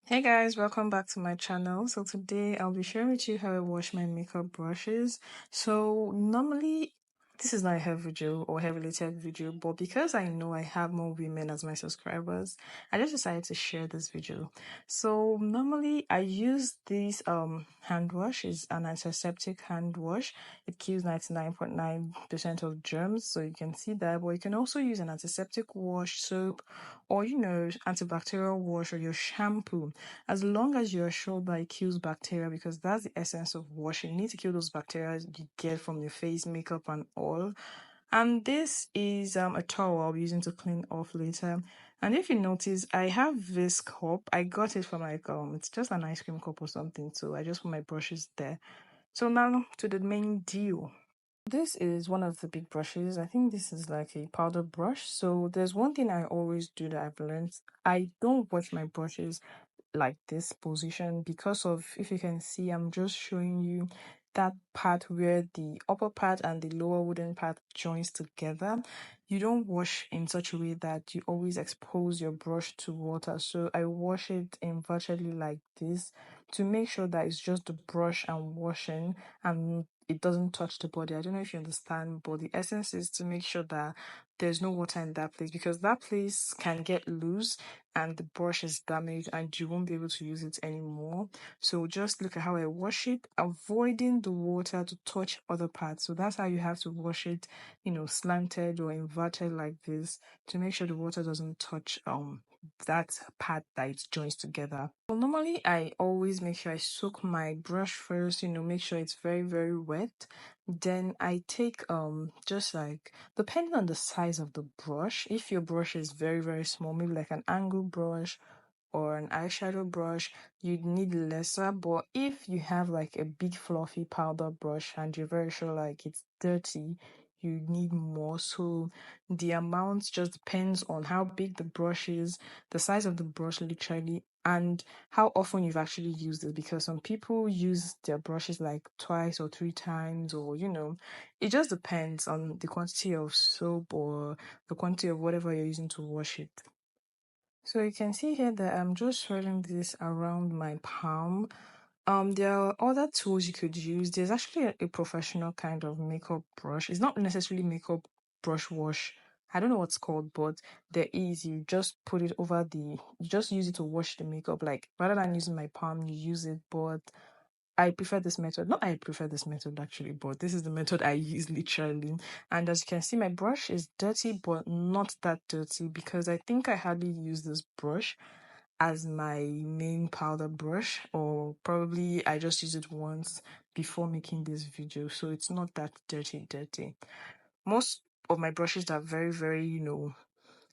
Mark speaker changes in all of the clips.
Speaker 1: Hey guys, welcome back to my channel. So today I'll be sharing with you how I wash my makeup brushes. So normally this is not a hair video or hair related video, but because I know I have more women as my subscribers, I just decided to share this video. So normally I use this hand wash. It's an antiseptic hand wash. It kills 99.9% of germs, so you can see that. But you can also use an antiseptic wash, soap, or antibacterial wash or your shampoo, as long as you're sure that it kills bacteria, because that's the essence of washing. You need to kill those bacteria you get from your face, makeup, and all. And this is a towel I'll be using to clean off later. And if you notice, I have this cup. I got it from it's just an ice cream cup or something. So I just put my brushes there. So now to the main deal. This is one of the big brushes. I think this is like a powder brush. So there's one thing I always do that I've learned. I don't wash my brushes like this position because of, if you can see, I'm just showing you that part where the upper part and the lower wooden part joins together. You don't wash in such a way that you always expose your brush to water. So I wash it invertedly like this to make sure that it's just the brush I'm washing and it doesn't touch the body. I don't know if you understand, but the essence is to make sure that there's no water in that place, because that place can get loose and the brush is damaged and you won't be able to use it anymore. So just look at how I wash it, avoiding the water to touch other parts. So that's how you have to wash it, slanted or inverted like this, to make sure the water doesn't touch that part that it joins together. So normally I always make sure I soak my brush first, make sure it's very, very wet. Then I take just like, depending on the size of the brush, if your brush is very, very small, maybe like an angle brush or an eyeshadow brush, you'd need lesser. But if you have like a big fluffy powder brush and you're very sure like it's dirty, you need more. So the amount just depends on how big the brush is, the size of the brush literally, and how often you've actually used it, because some people use their brushes like twice or three times, or it just depends on the quantity of soap or the quantity of whatever you're using to wash it. So you can see here that I'm just swirling this around my palm. There are other tools you could use. There's actually a professional kind of makeup brush. It's not necessarily makeup brush wash. I don't know what's called, but there is. You just put it over you just use it to wash the makeup. Like, rather than using my palm, you use it. But I prefer this method. Not I prefer this method actually, but this is the method I use literally. And as you can see, my brush is dirty, but not that dirty, because I think I hardly use this brush as my main powder brush, or probably I just use it once before making this video, so it's not that dirty. Most of my brushes are very, very,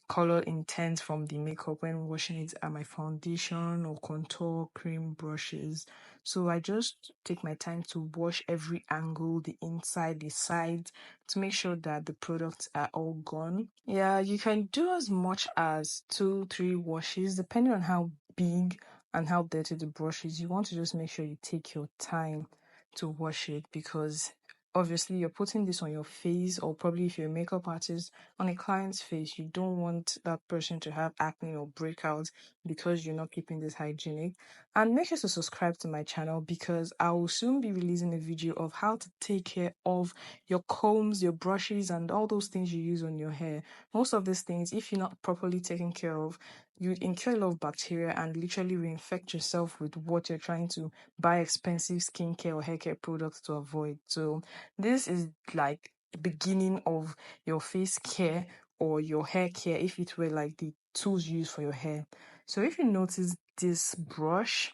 Speaker 1: color intense from the makeup when washing it, are my foundation or contour cream brushes. So I just take my time to wash every angle, the inside, the sides, to make sure that the products are all gone. Yeah, you can do as much as 2-3 washes depending on how big and how dirty the brush is. You want to just make sure you take your time to wash it, because obviously you're putting this on your face, or probably if you're a makeup artist, on a client's face. You don't want that person to have acne or breakouts because you're not keeping this hygienic. And make sure to subscribe to my channel, because I will soon be releasing a video of how to take care of your combs, your brushes, and all those things you use on your hair. Most of these things, if you're not properly taken care of, you incur a lot of bacteria and literally reinfect yourself with what you're trying to buy expensive skincare or hair care products to avoid. So this is like the beginning of your face care or your hair care, if it were like the tools used for your hair. So if you notice this brush,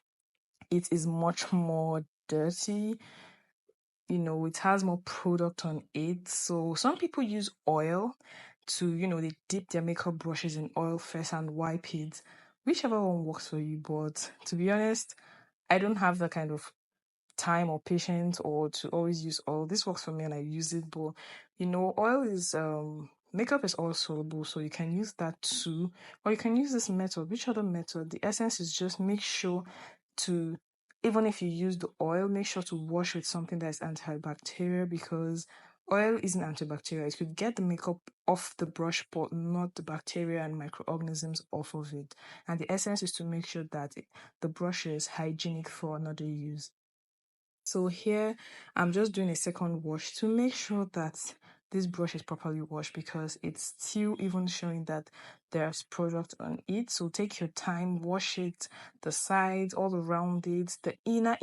Speaker 1: it is much more dirty. It has more product on it. So some people use oil to, they dip their makeup brushes in oil first and wipe it, whichever one works for you. But to be honest, I don't have that kind of time or patience or to always use oil. This works for me and I use it, but oil is makeup is oil soluble, so you can use that too, or you can use this method. Which other method? The essence is just make sure to, even if you use the oil, make sure to wash with something that is antibacterial, because Oil isn't antibacterial. It could get the makeup off the brush, but not the bacteria and microorganisms off of it. And the essence is to make sure that the brush is hygienic for another use. So here, I'm just doing a second wash to make sure that this brush is properly washed, because it's still even showing that there's product on it. So take your time, wash it, the sides, all around it, the inner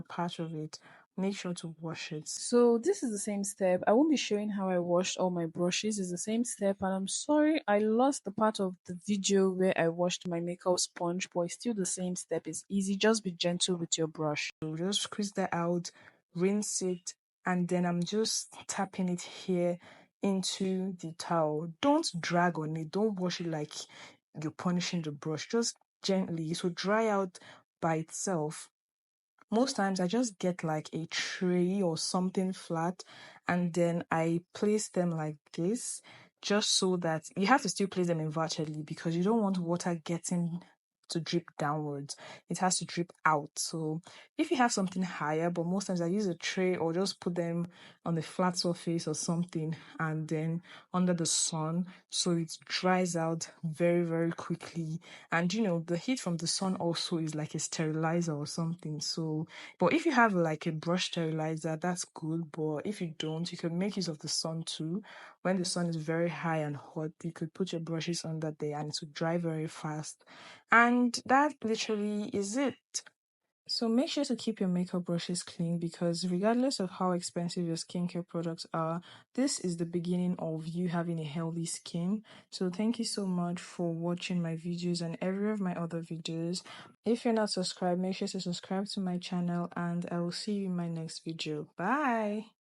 Speaker 1: part of it. Make sure to wash it. So this is the same step. I won't be showing how I washed all my brushes. It's the same step, and I'm sorry I lost the part of the video where I washed my makeup sponge, but it's still the same step. It's easy. Just be gentle with your brush. So just squeeze that out, rinse it, and then I'm just tapping it here into the towel. Don't drag on it. Don't wash it like you're punishing the brush. Just gently. So dry out by itself. Most times I just get like a tray or something flat, and then I place them like this, just so that you have to still place them invertedly, because you don't want water getting to drip downwards. It has to drip out. So if you have something higher, but most times I use a tray or just put them on the flat surface or something, and then under the sun, so it dries out very, very quickly. And the heat from the sun also is like a sterilizer or something. So, but if you have like a brush sterilizer, that's good. But if you don't, you can make use of the sun too. When the sun is very high and hot, you could put your brushes under there and it will dry very fast. And that literally is it. So make sure to keep your makeup brushes clean, because regardless of how expensive your skincare products are, this is the beginning of you having a healthy skin. So thank you so much for watching my videos and every of my other videos. If you're not subscribed, make sure to subscribe to my channel, and I will see you in my next video. Bye!